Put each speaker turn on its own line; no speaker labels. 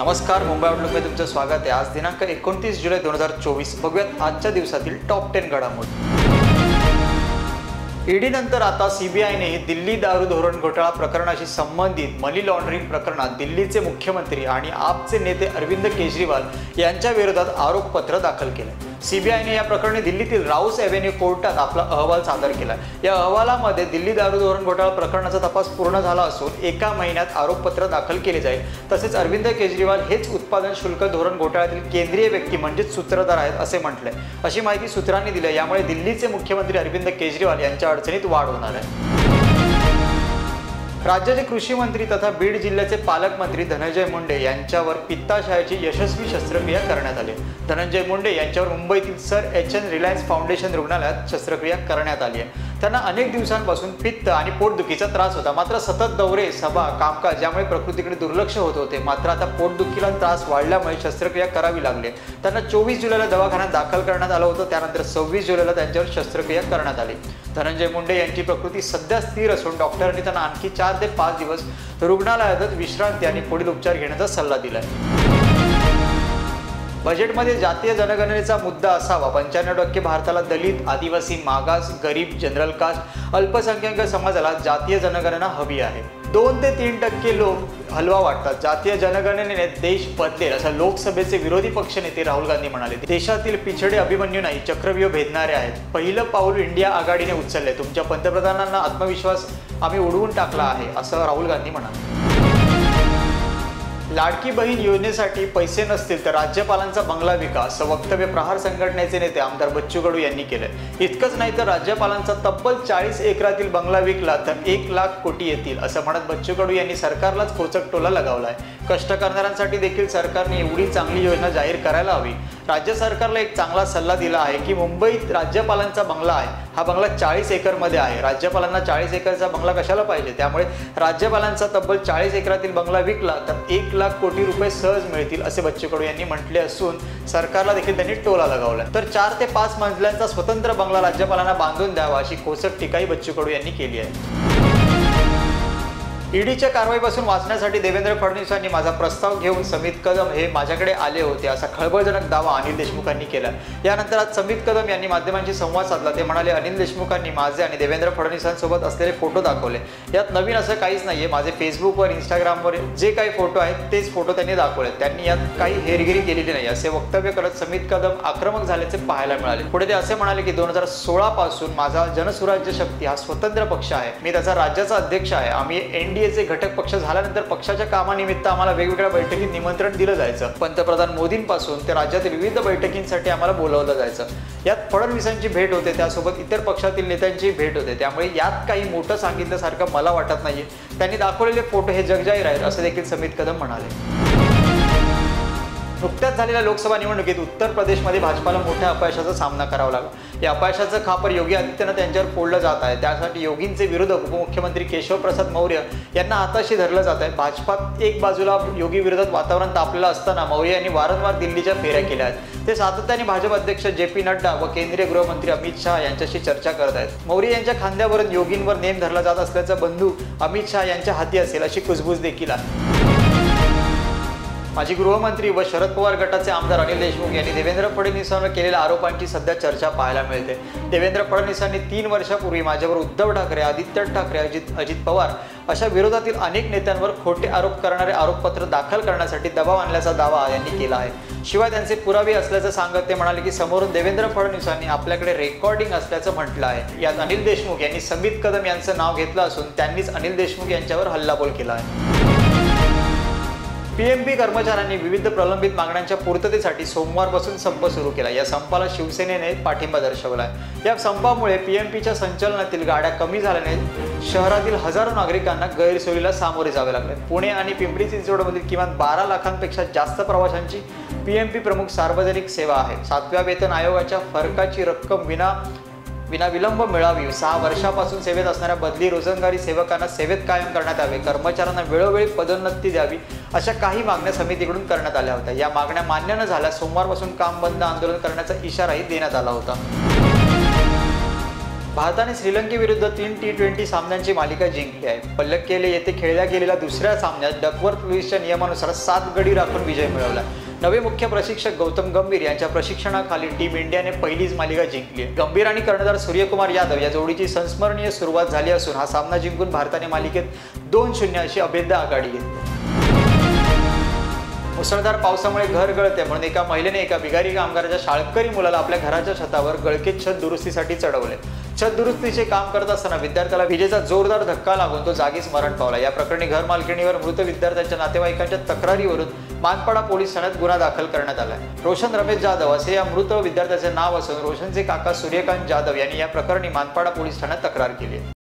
नमस्कार, मुंबई आउटलुकमध्ये तुमचं स्वागत आहे। आज दिनांक 29 जुलै 2024। बघूयात आजच्या दिवसातील टॉप 10 घडामोडी। ईडी नंतर आता सीबीआयने दिल्ली दारू धोरण घोटाळा प्रकरणाशी संबंधित मनी लॉन्ड्रिंग प्रकरणात दिल्लीचे मुख्यमंत्री आणि आपचे नेते अरविंद केजरीवाल यांच्या विरोधात आरोपपत्र दाखल केले। सीबीआयने या प्रकरणी दिल्लीतील राऊस एव्हेन्यू कोर्टात आपला अहवाल सादर केला। या अहवालामध्ये दिल्ली दारू धोरण घोटाळा प्रकरणाचा तपास पूर्ण झाला असून 1 महिन्यात आरोपपत्र दाखल केले जाईल। तसेच अरविंद केजरीवाल हेच उत्पादन शुल्क धोरण घोटाळ्यातील केंद्रीय व्यक्ती म्हणजेच सूत्रधार आहेत असे म्हटले, अशी माहिती सूत्रांनी दिली। यामुळे दिल्लीचे मुख्यमंत्री अरविंद केजरीवाल यांच्या अडचणीत वाढ होणार आहे। राज्याचे कृषी मंत्री तथा बीड जिल्ह्याचे पालकमंत्री धनंजय मुंडे यांच्यावर पित्ताशयाची यशस्वी शस्त्रक्रिया करण्यात आली। धनंजय मुंडे यांच्यावर मुंबईतील सर एच.एन. रिलायन्स फाउंडेशन रुग्णालयात शस्त्रक्रिया करण्यात आली आहे। त्यांना अनेक दिवसांपासून पित्त आणि पोटदुखीचा त्रास होता, मात्र सतत दौरे, सभा, कामकाज यामुळे प्रकृतीकडे दुर्लक्ष होत होते। मात्र आता पोटदुखीला त्रास वाढल्यामुळे शस्त्रक्रिया करावी लागली। त्यांना 24 जुलैला दवाखान्यात दाखल करण्यात आलं होतं। त्यानंतर 26 जुलैला त्यांच्यावर शस्त्रक्रिया करण्यात आली। धनंजय मुंडे यांची प्रकृती सध्या स्थिर असून डॉक्टरांनी त्यांना आणखी 4 ते 5 दिवस रुग्णालयातच विश्रांती आणि पुढील उपचार घेण्याचा सल्ला दिलाय। बजेटमध्ये जातीय जनगणनेचा मुद्दा असावा। 95% भारताला दलित, आदिवासी, मागास, गरीब, जनरल कास्ट, अल्पसंख्याक समाजाला जातीय जनगणना हवी आहे। 2 ते 3% लोक हलवा वाटतात। जातीय जनगणनेने देश बदलेल असं लोकसभेचे विरोधी पक्षनेते राहुल गांधी म्हणाले। देशातील पिछडे अभिमन्यू नाही, चक्रव्यूह भेदणारे आहेत। पहिलं पाऊल इंडिया आघाडीने उचलले। तुमच्या पंतप्रधानांना आत्मविश्वास आम्ही उडवून टाकला आहे असं राहुल गांधी म्हणाले। लाडकी बहीण योजनेसाठी पैसे नसतील तर राज्यपालांचा बंगला विका असं वक्तव्य प्रहार संघटनेचे नेते आमदार बच्चू कडू यांनी केलं। इतकंच नाही तर राज्यपालांचा तब्बल 40 एकरातील बंगला विकला तर 1 लाख कोटी येतील असं म्हणत बच्चू कडू यांनी सरकारलाच खोचक टोला लगावलाय। कष्ट करणाऱ्यांसाठी देखील सरकारने एवढी चांगली योजना जाहीर करायला हवी। राज्य सरकारला एक चांगला सल्ला दिला आहे की मुंबईत राज्यपालांचा बंगला आहे, हा बंगला 40 एकरमध्ये आहे। राज्यपालांना 40 एकरचा बंगला कशाला पाहिजे? त्यामुळे राज्यपालांचा तब्बल 40 एकरातील बंगला विकला तर 1 लाख कोटी रुपये सहज मिळतील असे बच्चू कडू यांनी म्हटले असून सरकारला देखील त्यांनी टोला लगावला। तर 4 ते 5 मजल्यांचा स्वतंत्र बंगला राज्यपालांना बांधून द्यावा अशी खोचक टीकाही बच्चू कडू यांनी केली आहे। ईडीच्या कारवाईपासून वाचण्यासाठी देवेंद्र फडणवीस यांनी माझा प्रस्ताव घेऊन समित कदम हे माझ्याकडे आले होते असा खळबळजनक दावा अनिल देशमुखांनी केला। यानंतर आज समित कदम यांनी माध्यमांशी संवाद साधला। ते म्हणाले, अनिल देशमुखांनी माझे आणि देवेंद्र फडणवीसांसोबत असलेले फोटो दाखवले। यात नवीन असं काहीच नाहीये। माझे फेसबुकवर, इंस्टाग्रामवर जे काही फोटो आहेत तेच फोटो त्यांनी दाखवले। त्यांनी यात काही हेरगिरी केलेली नाही असे वक्तव्य करत समित कदम आक्रमक झाल्याचे पाहायला मिळाले। पुढे ते असे म्हणाले की 2016 पासून माझा जनसुराज्य शक्ती हा स्वतंत्र पक्ष आहे। मी त्याचा राज्याचा अध्यक्ष आहे। आम्ही एनडीएचे घटक पक्ष झाल्यानंतर पक्षाच्या कामानिमित्त आम्हाला वेगवेगळ्या बैठकीत निमंत्रण दिलं जायचं। पंतप्रधान मोदींपासून ते राज्यातील विविध बैठकींसाठी आम्हाला बोलावलं जायचं। यात फडणवीसांची भेट होते, त्यासोबत इतर पक्षातील नेत्यांची भेट होते। त्यामुळे यात काही मोठं सांगितल्यासारखं मला वाटत नाहीये। त्यांनी दाखवलेले फोटो हे जगजाहीर आहेत असं देखील समित कदम म्हणाले। नुकत्याच झालेल्या लोकसभा निवडणुकीत उत्तर प्रदेशमध्ये भाजपाला मोठ्या अपयशाचा सामना करावा लागला। या अपयशाचं खापर योगी आदित्यनाथ यांच्यावर फोडलं जात आहे। त्यासाठी योगींचे विरोधक उपमुख्यमंत्री केशव प्रसाद मौर्य यांना हाताशी धरलं जात आहे। भाजपात एक बाजूला योगी विरोधात वातावरण तापलेलं असताना मौर्य यांनी वारंवार दिल्लीच्या फेऱ्या केल्या आहेत। ते सातत्याने भाजप अध्यक्ष जे.पी. नड्डा व केंद्रीय गृहमंत्री अमित शहा यांच्याशी चर्चा करत आहेत। मौर्य यांच्या खांद्यावरून योगींवर नेम धरला जात असल्याचा बंधू अमित शहा यांच्या हाती असेल अशी कुजबूज देखील आहे। माजी गृहमंत्री व शरद पवार गटाचे आमदार अनिल देशमुख यांनी देवेंद्र फडणवीसांवर केलेल्या आरोपांची सध्या चर्चा पाहायला मिळते। देवेंद्र फडणवीसांनी 3 वर्षापूर्वी माझ्यावर उद्धव ठाकरे, आदित्य ठाकरे, अजित पवार अशा विरोधातील अनेक नेत्यांवर खोटे आरोप करणारे आरोपपत्र दाखल करण्यासाठी दबाव आणल्याचा दावा यांनी केला आहे। शिवाय त्यांचे पुरावे असल्याचं सांगत ते म्हणाले की समोरून देवेंद्र फडणवीसांनी आपल्याकडे रेकॉर्डिंग असल्याचं म्हटलं आहे। यात अनिल देशमुख यांनी समित कदम यांचं नाव घेतलं असून त्यांनीच अनिल देशमुख यांच्यावर हल्लाबोल केला आहे। पीएमपी कर्मचाऱ्यांनी विविध प्रलंबित मागण्यांच्या पूर्ततेसाठी सोमवारपासून संप सुरू केला। या संपाला शिवसेनेने पाठिंबा दर्शवला। या संपामुळे पीएमपीच्या संचलनातील गाड्या कमी झाल्याने शहरातील हजारो नागरिकांना गैरसोयीला सामोरे जावे लागले। पुणे आणि पिंपरी चिंचवडमधील किमान 12 लाखांपेक्षा जास्त प्रवाशांची पीएमपी प्रमुख सार्वजनिक सेवा आहे। 7व्या वेतन आयोगाच्या फरकाची रक्कम विनाविलंब मिळावी। 6 वर्षापासून सेवेत असणाऱ्या बदली रोजंदारी सेवकांना सेवेत कायम करण्यात यावे। कर्मचाऱ्यांना वेळोवेळी पदोन्नती द्यावी अशा काही मागण्या समितीकडून करण्यात आल्या होत्या। या मागण्या मान्य न झाल्यास सोमवारपासून काम बंद आंदोलन करण्याचा इशाराही देण्यात आला होता। भारताने श्रीलंकेविरुद्ध 3 T20 सामन्यांची मालिका जिंकली आहे. पल्लक्केले येथे खेळल्या गेलेल्या दुसऱ्या सामन्यात डकवर्थ लुईसच्या नियमानुसार 7 गडी राखून विजय मिळवला. नवे मुख्य प्रशिक्षक गौतम गंभीर यांच्या प्रशिक्षणाखाली टीम इंडियाने पहिलीच मालिका जिंकली आहे. गंभीर आणि कर्णधार सूर्यकुमार यादव या जोडीची संस्मरणीय सुरुवात झाली असून हा सामना जिंकून भारताने मालिकेत 2-0 अशी अभेद्य आघाडी घेतली. मुसळधार पावसामुळे घर गळते म्हणून एका महिलेने एका बिगारी कामगाराच्या शाळकरी मुलाला आपल्या घराच्या छतावर गळकेत छत दुरुस्तीसाठी चढवले. छत दुरुस्तीचे काम करत असताना विद्यार्थ्याला विजेचा जोरदार धक्का लागून तो जागीच मरण पावला. या प्रकरणी घर मालकिणीवर मृत विद्यार्थ्यांच्या नातेवाईकांच्या तक्रारीवरून मानपाडा पोलीस ठाण्यात गुन्हा दाखल करण्यात आला आहे. रोशन रमेश जाधव असे या मृत विद्यार्थ्याचे नाव असून रोशनचे काका सूर्यकांत जाधव यांनी या प्रकरणी मानपाडा पोलीस ठाण्यात तक्रार केली आहे.